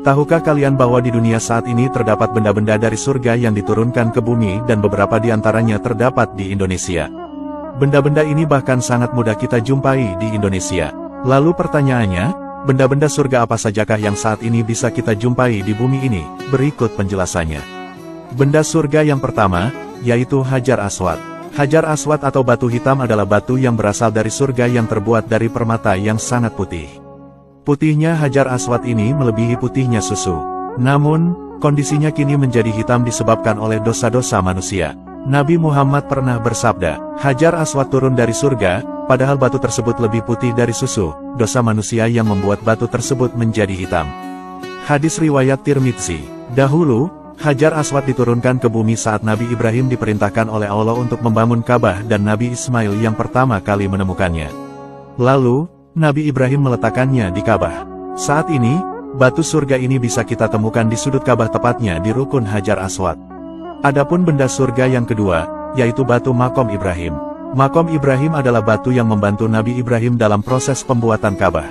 Tahukah kalian bahwa di dunia saat ini terdapat benda-benda dari surga yang diturunkan ke bumi dan beberapa di antaranya terdapat di Indonesia? Benda-benda ini bahkan sangat mudah kita jumpai di Indonesia. Lalu pertanyaannya, benda-benda surga apa sajakah yang saat ini bisa kita jumpai di bumi ini? Berikut penjelasannya. Benda surga yang pertama, yaitu Hajar Aswad. Hajar Aswad atau batu hitam adalah batu yang berasal dari surga yang terbuat dari permata yang sangat putih. Putihnya Hajar Aswad ini melebihi putihnya susu. Namun, kondisinya kini menjadi hitam disebabkan oleh dosa-dosa manusia. Nabi Muhammad pernah bersabda, Hajar Aswad turun dari surga, padahal batu tersebut lebih putih dari susu. Dosa manusia yang membuat batu tersebut menjadi hitam. Hadis riwayat Tirmidzi. Dahulu, Hajar Aswad diturunkan ke bumi saat Nabi Ibrahim diperintahkan oleh Allah untuk membangun Ka'bah dan Nabi Ismail yang pertama kali menemukannya. Lalu, Nabi Ibrahim meletakkannya di Ka'bah. Saat ini, batu surga ini bisa kita temukan di sudut Ka'bah, tepatnya di rukun Hajar Aswad. Adapun benda surga yang kedua, yaitu batu Makom Ibrahim. Makom Ibrahim adalah batu yang membantu Nabi Ibrahim dalam proses pembuatan Ka'bah.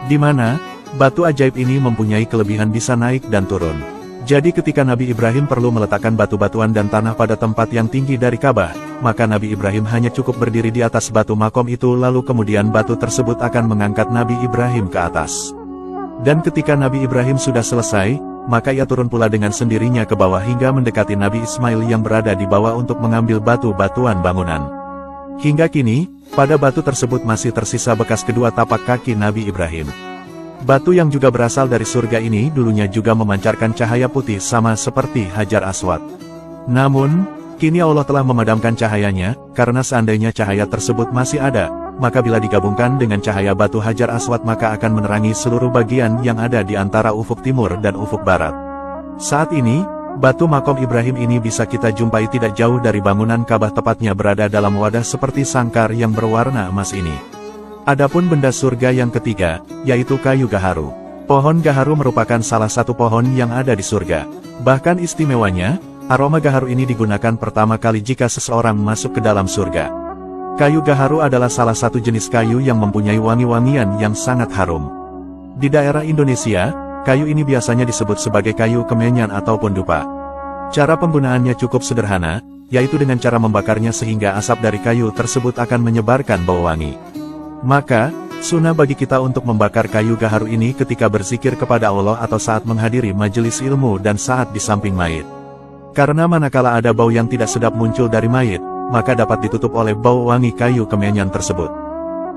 Di mana, batu ajaib ini mempunyai kelebihan bisa naik dan turun. Jadi ketika Nabi Ibrahim perlu meletakkan batu-batuan dan tanah pada tempat yang tinggi dari Ka'bah, maka Nabi Ibrahim hanya cukup berdiri di atas batu makom itu, lalu kemudian batu tersebut akan mengangkat Nabi Ibrahim ke atas. Dan ketika Nabi Ibrahim sudah selesai, maka ia turun pula dengan sendirinya ke bawah hingga mendekati Nabi Ismail yang berada di bawah untuk mengambil batu-batuan bangunan. Hingga kini, pada batu tersebut masih tersisa bekas kedua tapak kaki Nabi Ibrahim. Batu yang juga berasal dari surga ini dulunya juga memancarkan cahaya putih sama seperti Hajar Aswad. Namun, kini Allah telah memadamkan cahayanya, karena seandainya cahaya tersebut masih ada, maka bila digabungkan dengan cahaya batu Hajar Aswad maka akan menerangi seluruh bagian yang ada di antara ufuk timur dan ufuk barat. Saat ini, batu Makom Ibrahim ini bisa kita jumpai tidak jauh dari bangunan Ka'bah, tepatnya berada dalam wadah seperti sangkar yang berwarna emas ini. Adapun benda surga yang ketiga, yaitu kayu gaharu. Pohon gaharu merupakan salah satu pohon yang ada di surga. Bahkan istimewanya, aroma gaharu ini digunakan pertama kali jika seseorang masuk ke dalam surga. Kayu gaharu adalah salah satu jenis kayu yang mempunyai wangi-wangian yang sangat harum. Di daerah Indonesia, kayu ini biasanya disebut sebagai kayu kemenyan ataupun dupa. Cara penggunaannya cukup sederhana, yaitu dengan cara membakarnya sehingga asap dari kayu tersebut akan menyebarkan bau wangi. Maka, sunnah bagi kita untuk membakar kayu gaharu ini ketika berzikir kepada Allah atau saat menghadiri majelis ilmu dan saat di samping mayit. Karena manakala ada bau yang tidak sedap muncul dari mayit, maka dapat ditutup oleh bau wangi kayu kemenyan tersebut.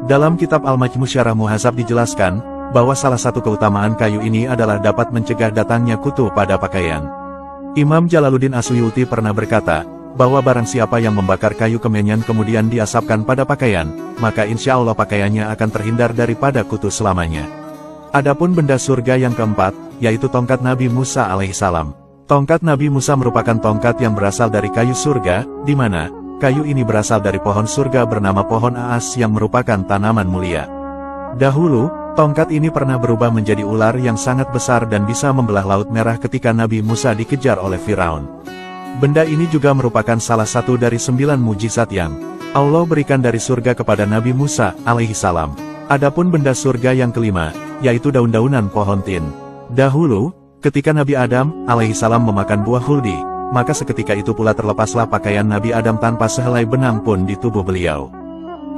Dalam kitab Al-Majmu' Syarah Muhadzab dijelaskan, bahwa salah satu keutamaan kayu ini adalah dapat mencegah datangnya kutu pada pakaian. Imam Jalaluddin As-Suyuti pernah berkata, bahwa barang siapa yang membakar kayu kemenyan kemudian diasapkan pada pakaian, maka insya Allah pakaiannya akan terhindar daripada kutu selamanya. Adapun benda surga yang keempat, yaitu tongkat Nabi Musa alaihissalam. Tongkat Nabi Musa merupakan tongkat yang berasal dari kayu surga, di mana kayu ini berasal dari pohon surga bernama pohon aas yang merupakan tanaman mulia. Dahulu, tongkat ini pernah berubah menjadi ular yang sangat besar dan bisa membelah Laut Merah ketika Nabi Musa dikejar oleh Firaun. Benda ini juga merupakan salah satu dari 9 mujizat yang Allah berikan dari surga kepada Nabi Musa alaihissalam. Adapun benda surga yang kelima, yaitu daun-daunan pohon tin. Dahulu, ketika Nabi Adam alaihissalam memakan buah huldi, maka seketika itu pula terlepaslah pakaian Nabi Adam tanpa sehelai benang pun di tubuh beliau.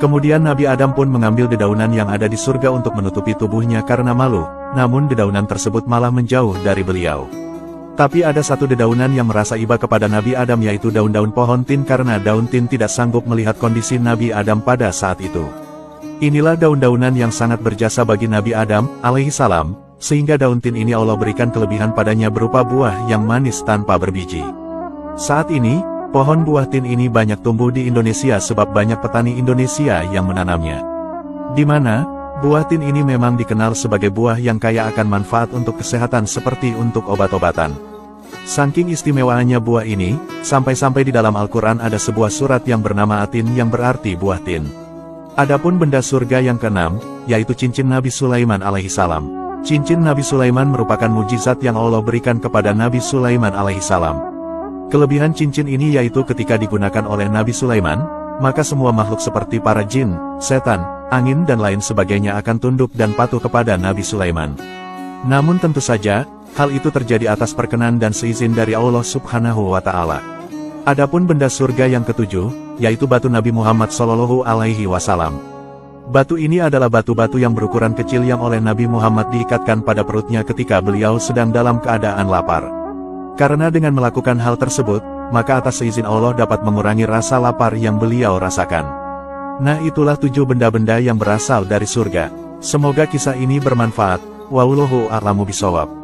Kemudian Nabi Adam pun mengambil dedaunan yang ada di surga untuk menutupi tubuhnya karena malu, namun dedaunan tersebut malah menjauh dari beliau. Tapi ada satu dedaunan yang merasa iba kepada Nabi Adam, yaitu daun-daun pohon tin, karena daun tin tidak sanggup melihat kondisi Nabi Adam pada saat itu. Inilah daun-daunan yang sangat berjasa bagi Nabi Adam alaihissalam, sehingga daun tin ini Allah berikan kelebihan padanya berupa buah yang manis tanpa berbiji. Saat ini, pohon buah tin ini banyak tumbuh di Indonesia sebab banyak petani Indonesia yang menanamnya. Di mana, buah tin ini memang dikenal sebagai buah yang kaya akan manfaat untuk kesehatan seperti untuk obat-obatan. Saking istimewaannya buah ini, sampai-sampai di dalam Al-Quran ada sebuah surat yang bernama Atin yang berarti buah tin. Adapun benda surga yang keenam, yaitu cincin Nabi Sulaiman alaihissalam. Cincin Nabi Sulaiman merupakan mujizat yang Allah berikan kepada Nabi Sulaiman alaihissalam. Kelebihan cincin ini yaitu ketika digunakan oleh Nabi Sulaiman, maka semua makhluk seperti para jin, setan, angin dan lain sebagainya akan tunduk dan patuh kepada Nabi Sulaiman. Namun tentu saja, hal itu terjadi atas perkenan dan seizin dari Allah Subhanahu wa Ta'ala. Adapun benda surga yang ketujuh, yaitu batu Nabi Muhammad Shallallahu Alaihi Wasallam. Batu ini adalah batu-batu yang berukuran kecil yang oleh Nabi Muhammad diikatkan pada perutnya ketika beliau sedang dalam keadaan lapar. Karena dengan melakukan hal tersebut, maka atas seizin Allah dapat mengurangi rasa lapar yang beliau rasakan. Nah, itulah 7 benda-benda yang berasal dari surga. Semoga kisah ini bermanfaat. Wallahu a'lamu bishawab.